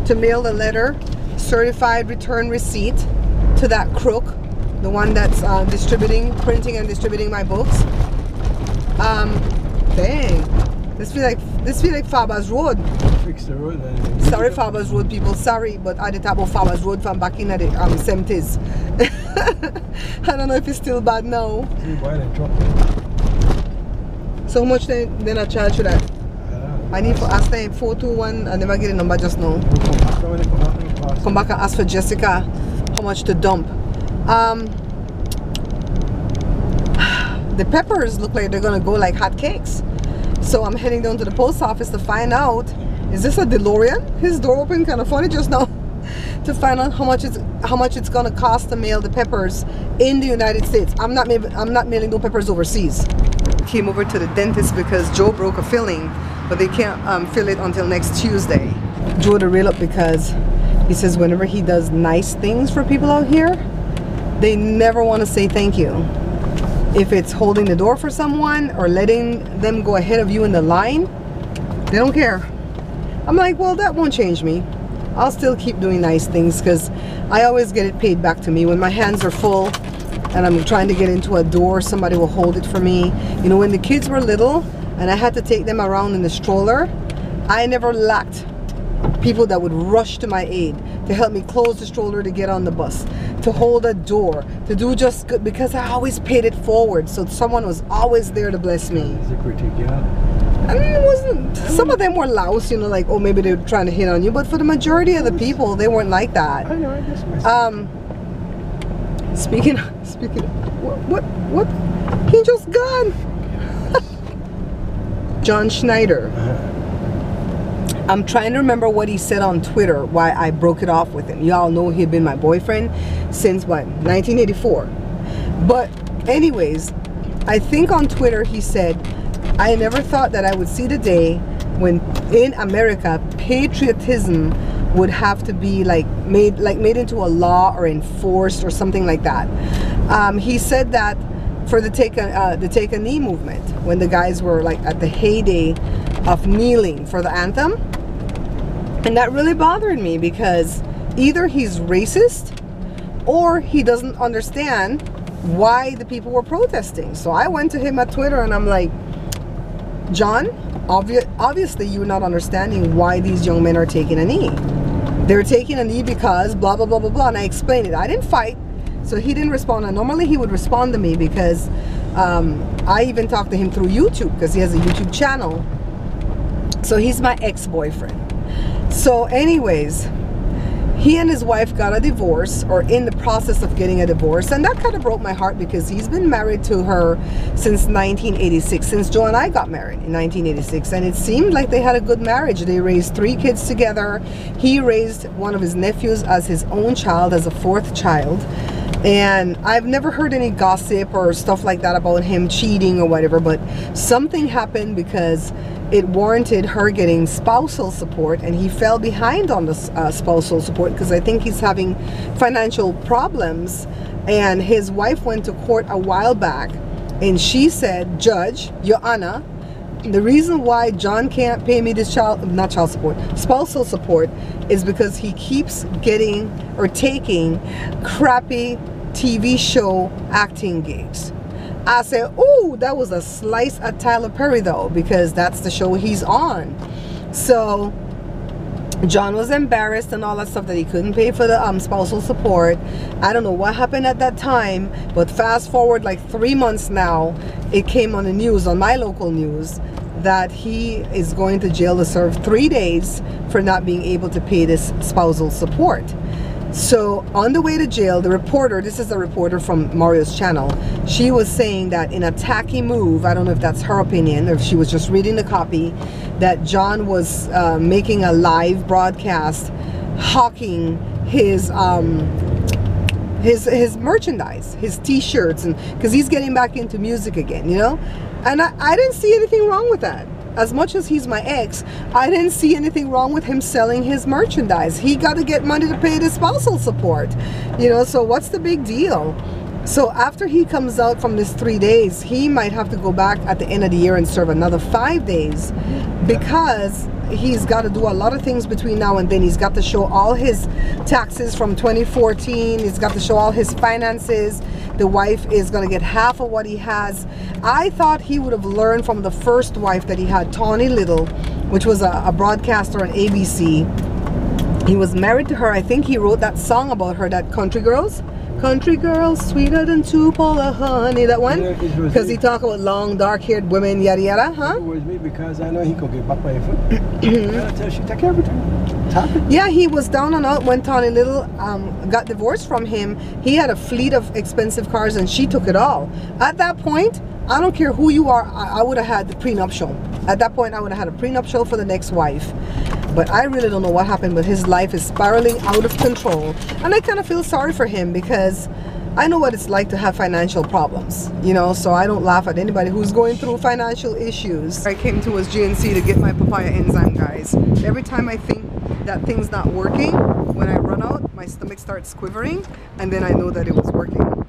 to mail the letter, certified return receipt to that Crook, the one that's printing and distributing my books. Dang, this feel like Faber's Road. Fix the road. Sorry, Faber's Road people. Sorry, but I did talk about Faber's Road from back in the 70s. I don't know if it's still bad now. So how much then I charge for that? I need to ask them 421. I never get a number just now. Come back and ask for Jessica how much to dump. The peppers look like they're gonna go like hot cakes. So I'm heading down to the post office to find out, is this a DeLorean? His door opened kind of funny just now. To find out how much it's gonna cost to mail the peppers in the United States. I'm not mailing no peppers overseas. Came over to the dentist because Joe broke a filling, but they can't fill it until next Tuesday. Joe to rail up because he says whenever he does nice things for people out here, they never want to say thank you. If it's holding the door for someone or letting them go ahead of you in the line, they don't care. I'm like, well, that won't change me. I'll still keep doing nice things because I always get it paid back to me. When my hands are full and I'm trying to get into a door, somebody will hold it for me. You know, when the kids were little and I had to take them around in the stroller, I never lacked people that would rush to my aid to help me close the stroller to get on the bus, to hold a door, to do just good, because I always paid it forward. So someone was always there to bless me. Is it critique, yeah? I mean, it wasn't, some of them were louse, you know, like, oh, maybe they were trying to hit on you, but for the majority of the people, they weren't like that. I know, I just speaking what? He just gone. John Schneider. I'm trying to remember what he said on Twitter, why I broke it off with him. Y'all know he'd been my boyfriend since what, 1984. But anyways, I think on Twitter he said, I never thought that I would see the day when in America patriotism would have to be made into a law or enforced or something like that. He said that for the take a knee movement, when the guys were like at the heyday of kneeling for the anthem. And that really bothered me because either he's racist or he doesn't understand why the people were protesting. So I went to him at Twitter and I'm like, John, obviously you're not understanding why these young men are taking a knee. They're taking a knee because blah, blah, blah, blah, blah. And I explained it. I didn't fight. So he didn't respond. And normally he would respond to me because I even talked to him through YouTube because he has a YouTube channel. So he's my ex-boyfriend. So anyways, he and his wife got a divorce, or in the process of getting a divorce, and that kind of broke my heart because he's been married to her since 1986, since Joe and I got married in 1986, and it seemed like they had a good marriage. They raised 3 kids together. He raised one of his nephews as his own child, as a 4th child. And I've never heard any gossip or stuff like that about him cheating or whatever, but something happened because it warranted her getting spousal support, and he fell behind on the spousal support because I think he's having financial problems. And his wife went to court a while back and she said, Judge, Your Honor, the reason why John can't pay me this spousal support is because he keeps getting or taking crappy TV show acting gigs. I said, oh, that was a slice at Tyler Perry though, because that's the show he's on. So John was embarrassed and all that stuff that he couldn't pay for the spousal support. I don't know what happened at that time, but fast forward like 3 months now, it came on the news, on my local news, that he is going to jail to serve 3 days for not being able to pay this spousal support. So on the way to jail, the reporter, this is a reporter from Mario's channel, she was saying that in a tacky move, I don't know if that's her opinion or if she was just reading the copy, that John was making a live broadcast hawking his merchandise, his t-shirts, and because he's getting back into music again, you know. And I didn't see anything wrong with that. As much as he's my ex, I didn't see anything wrong with him selling his merchandise. He got to get money to pay the spousal support, you know, so what's the big deal? So after he comes out from this 3 days, he might have to go back at the end of the year and serve another 5 days, because he's got to do a lot of things between now and then. He's got to show all his taxes from 2014. He's got to show all his finances. The wife is going to get half of what he has. I thought he would have learned from the first wife that he had, Tawny Little, which was a broadcaster on ABC. He was married to her. I think he wrote that song about her, that Country Girls. Country girls sweeter than 2 bowl of honey, that one? Because he talk about long dark-haired women, yada yada, huh? It was me because I know he could get back by foot. I tell she take everything. Yeah, he was down and out when Tawny Little got divorced from him. He had a fleet of expensive cars and she took it all. At that point, I don't care who you are, I would have had the prenuptial. At that point, I would have had a prenuptial for the next wife. But I really don't know what happened, but his life is spiraling out of control. And I kind of feel sorry for him because I know what it's like to have financial problems, you know, so I don't laugh at anybody who's going through financial issues. I came to his GNC to get my papaya enzyme, guys. Every time I think that thing's not working, when I run out, my stomach starts quivering, and then I know that it was working.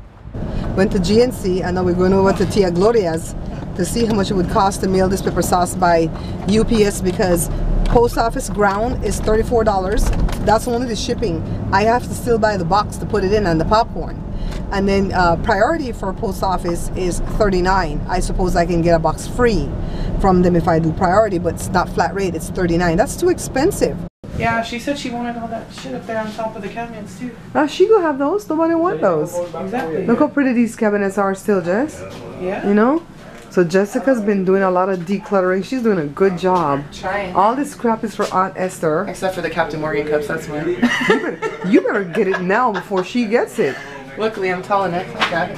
Went to GNC, and now we're going over to Tia Gloria's to see how much it would cost to mail this pepper sauce by UPS, because post office ground is $34. That's only the shipping. I have to still buy the box to put it in and the popcorn. And then priority for post office is $39. I suppose I can get a box free from them if I do priority, but it's not flat rate, it's $39. That's too expensive. Yeah, she said she wanted all that shit up there on top of the cabinets too. She gonna have those. Nobody want those. Exactly. Look how pretty these cabinets are still, Jess. Yeah. You know? So Jessica's been doing a lot of decluttering. She's doing a good job. Trying. All this crap is for Aunt Esther. Except for the Captain Morgan cups, that's mine. You better get it now before she gets it. Luckily, I'm tall enough. I got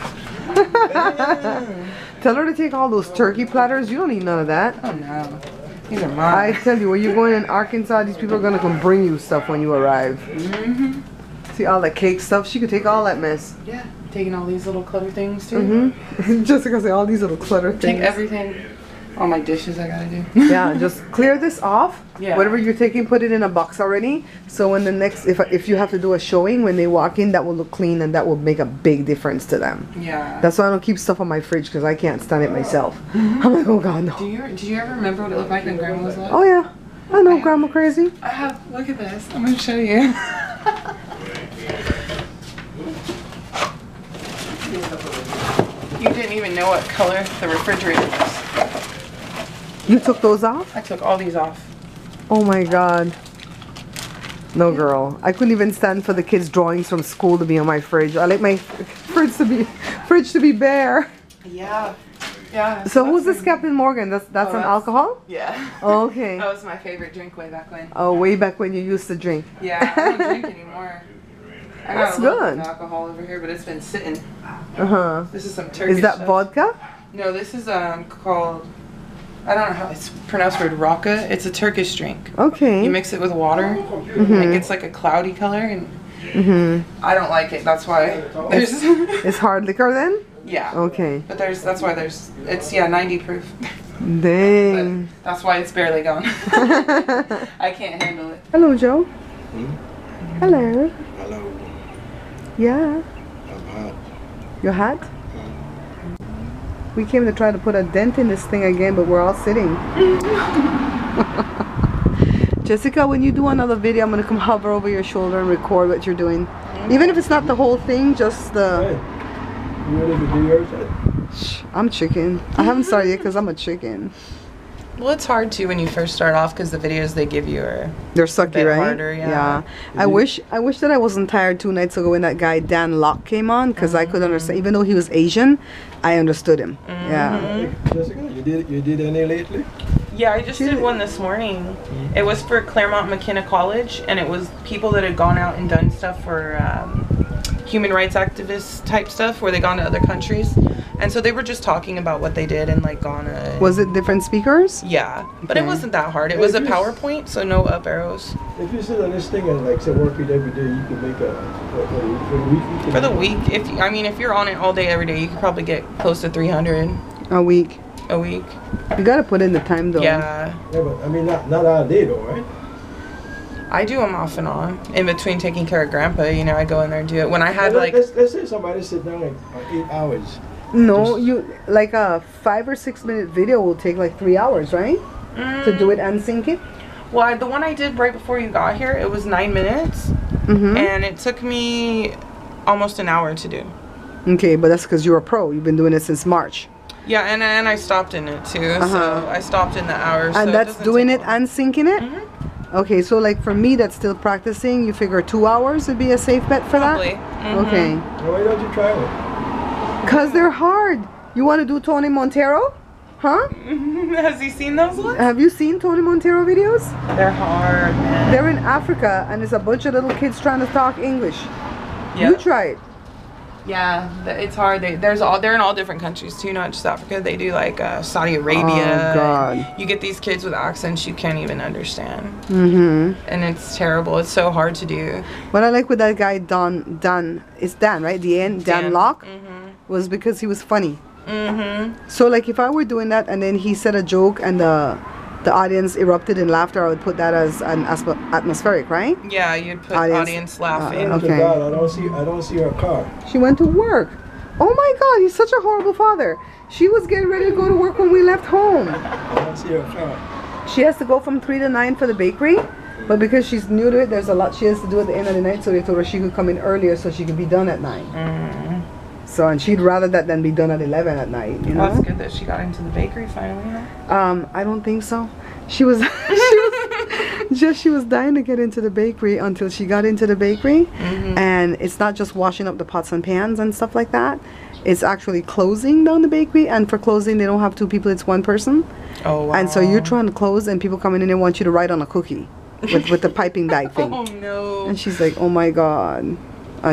it. Tell her to take all those turkey platters. You don't need none of that. Oh no. These are mine. I tell you, when you're going in Arkansas, these people are going to come bring you stuff when you arrive. Mm-hmm. See all that cake stuff? She could take all that mess. Yeah. Taking all these little clutter things too. Mm-hmm. Jessica say all these little clutter things. Take everything. All my dishes I gotta do. Yeah, just clear this off. Yeah. Whatever you're taking, put it in a box already. So when the next, if you have to do a showing, when they walk in, that will look clean and that will make a big difference to them. Yeah. That's why I don't keep stuff on my fridge, because I can't stand it myself. I'm like, oh God, no. Did you ever remember what it looked like when Grandma was alive? Oh yeah, I know, Grandma crazy. I have. Look at this. I'm gonna show you. You didn't even know what color the refrigerator was. You took those off? I took all these off. Oh my God. No, girl. I couldn't even stand for the kids' drawings from school to be on my fridge. I like my fridge to be bare. Yeah. Yeah. So who's this Captain Morgan? That's an alcohol? Yeah. Oh, okay. That was my favorite drink way back when. Oh, way back when you used to drink. Yeah, I don't drink anymore. I That's got a little good. bit of alcohol over here, but it's been sitting. Uh-huh. This is some Turkish Is that stuff. vodka? No, this is called, I don't know how it's pronounced, weird, raka. It's a Turkish drink. Okay. You mix it with water, and it gets like a cloudy color, and I don't like it. That's why there's It's hard liquor then? yeah. Okay. But it's 90 proof. Dang. But that's why it's barely gone. I can't handle it. Hello, Joe. Hello. Hello. Yeah. I'm hot. You're hot? We came to try to put a dent in this thing again, but we're all sitting. Jessica, when you do another video, I'm going to come hover over your shoulder and record what you're doing. Even if it's not the whole thing, just the... Hey, you ready to do yours? Shh, I'm chicken. I haven't started yet because I'm a chicken. Well, it's hard too when you first start off because the videos they give you are They're sucky, bit right? harder, yeah. I wish that I wasn't tired 2 nights ago when that guy Dan Locke came on, because I could understand. Even though he was Asian, I understood him. Yeah. Jessica, you did any lately? Yeah, I just did one this morning. It was for Claremont McKenna College, and it was people that had gone out and done stuff for human rights activist type stuff, where they gone to other countries, and so they were just talking about what they did in like Ghana. Was it different speakers? Yeah, but it wasn't that hard. It was a PowerPoint, so no up arrows. If you sit on this thing and like say work it every day, you can make a For the week, if you're on it all day every day, you could probably get close to 300 A week. a week. You gotta put in the time though. Yeah. Yeah, but I mean not all day though, right? I do them off and on. In between taking care of Grandpa, you know, I go in there and do it. When I had like... Let's say somebody sit down like 8 hours. No, you like a 5 or 6 minute video will take like 3 hours, right? To do it and sync it. Well, the one I did right before you got here, it was 9 minutes, and it took me almost an hour to do. Okay, but that's because you're a pro. You've been doing it since March. Yeah, and I stopped in it too. So I stopped in the hours. And so that's doing it and syncing it. Okay, so like for me, that's still practicing. You figure 2 hours would be a safe bet for Probably. that. Okay. Well, why don't you try it? Cause they're hard. You want to do Tony Montero? Huh? Has he seen those ones? Have you seen Tony Montero videos? They're hard, man. They're in Africa and it's a bunch of little kids trying to talk English. Yep. You try it. Yeah, it's hard. They're in all different countries too, not just Africa. They do like Saudi Arabia. Oh God. You get these kids with accents you can't even understand. And it's terrible. It's so hard to do. What I like with that guy Dan, it's Dan, right? Dan Locke, was because he was funny. So like if I were doing that and then he said a joke and the audience erupted in laughter, I would put that as an atmospheric, right? Yeah, you'd put audience laughing. Okay. God, I don't see her car. She went to work. Oh my God, he's such a horrible father. She was getting ready to go to work when we left home. I don't see her car. She has to go from 3 to 9 for the bakery, but because she's new to it, there's a lot she has to do at the end of the night, so they told her she could come in earlier so she could be done at 9. So, and she'd rather that than be done at 11 at night, you know? Well, that's good that she got into the bakery finally, huh? I don't think so. She was she was dying to get into the bakery until she got into the bakery. And it's not just washing up the pots and pans and stuff like that. It's actually closing down the bakery, and for closing they don't have 2 people, it's 1 person. Oh wow. And so you're trying to close and people come in and they want you to write on a cookie with the piping bag thing. Oh no. And she's like, oh my God.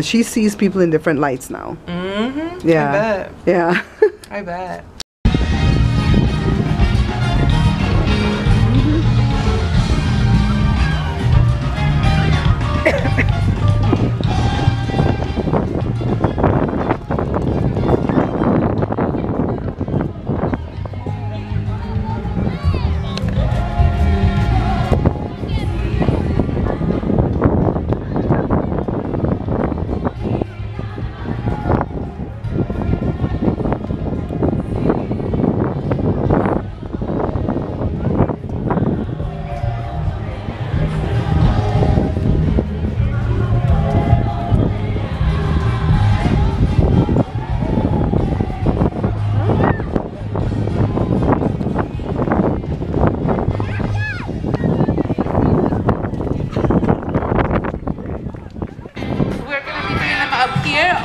She sees people in different lights now. Yeah. I bet. Yeah. I bet.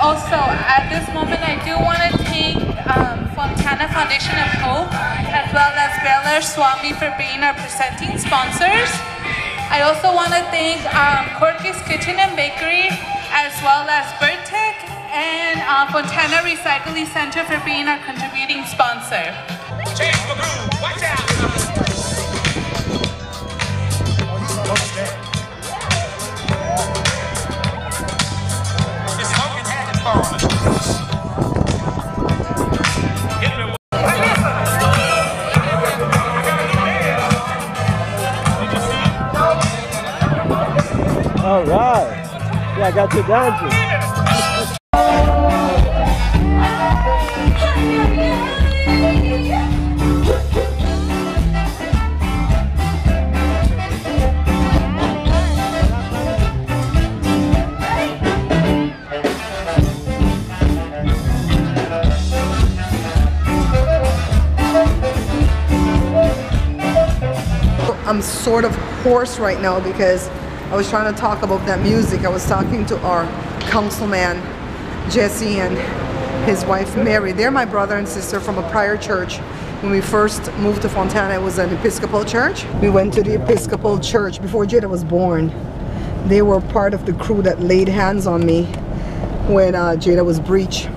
Also, at this moment, I do want to thank Fontana Foundation of Hope, as well as Bel Air Swami for being our presenting sponsors. I also want to thank Corky's Kitchen and Bakery, as well as Birdtech and Fontana Recycling Center for being our contributing sponsor. Watch out! All right. Yeah, I got you dancing. I'm sort of hoarse right now because I was trying to talk about that music. I was talking to our councilman, Jesse, and his wife, Mary. They're my brother and sister from a prior church. When we first moved to Fontana, it was an Episcopal church. We went to the Episcopal church before Jada was born. They were part of the crew that laid hands on me when Jada was breech.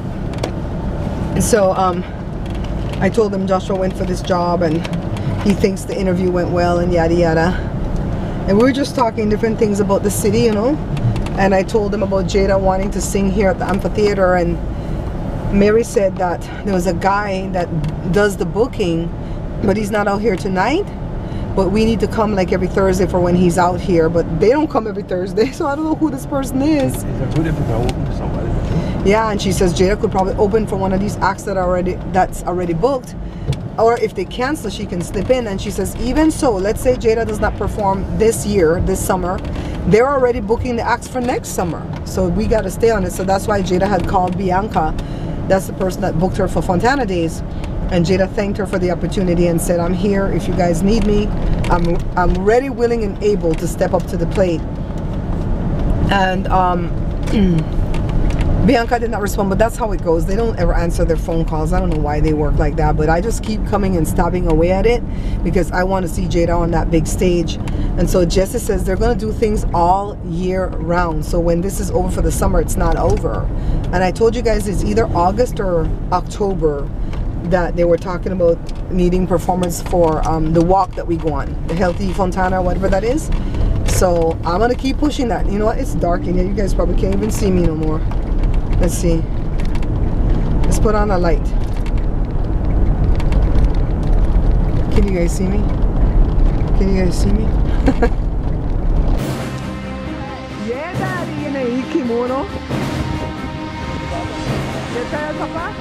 So I told them Joshua went for this job and he thinks the interview went well and yada yada. And we were just talking different things about the city, you know. And I told him about Jada wanting to sing here at the amphitheater, and Mary said that there was a guy that does the booking, but he's not out here tonight. but we need to come like every Thursday for when he's out here, but they don't come every Thursday, so I don't know who this person is. Is it good if we go open to somebody? Yeah, and she says Jada could probably open for one of these acts that's already booked, or if they cancel, she can slip in. And she says, even so, let's say Jada does not perform this year, this summer, they're already booking the acts for next summer, so we got to stay on it. So that's why Jada had called Bianca, that's the person that booked her for Fontana Days, and Jada thanked her for the opportunity and said, I'm here if you guys need me. I'm ready, willing, and able to step up to the plate. And Bianca did not respond, but that's how it goes. They don't ever answer their phone calls. I don't know why they work like that, but I just keep coming and stabbing away at it because I want to see Jada on that big stage. And so Jesse says they're going to do things all year round. So when this is over for the summer, it's not over. And I told you guys it's either August or October that they were talking about needing performance for the walk that we go on, the Healthy Fontana, whatever that is. So I'm going to keep pushing that. You know what? It's dark in here. You guys probably can't even see me no more. Let's see. Let's put on a light. Can you guys see me? Can you guys see me? Yeah, Daddy, in a kimono. ¿Qué tal, papá?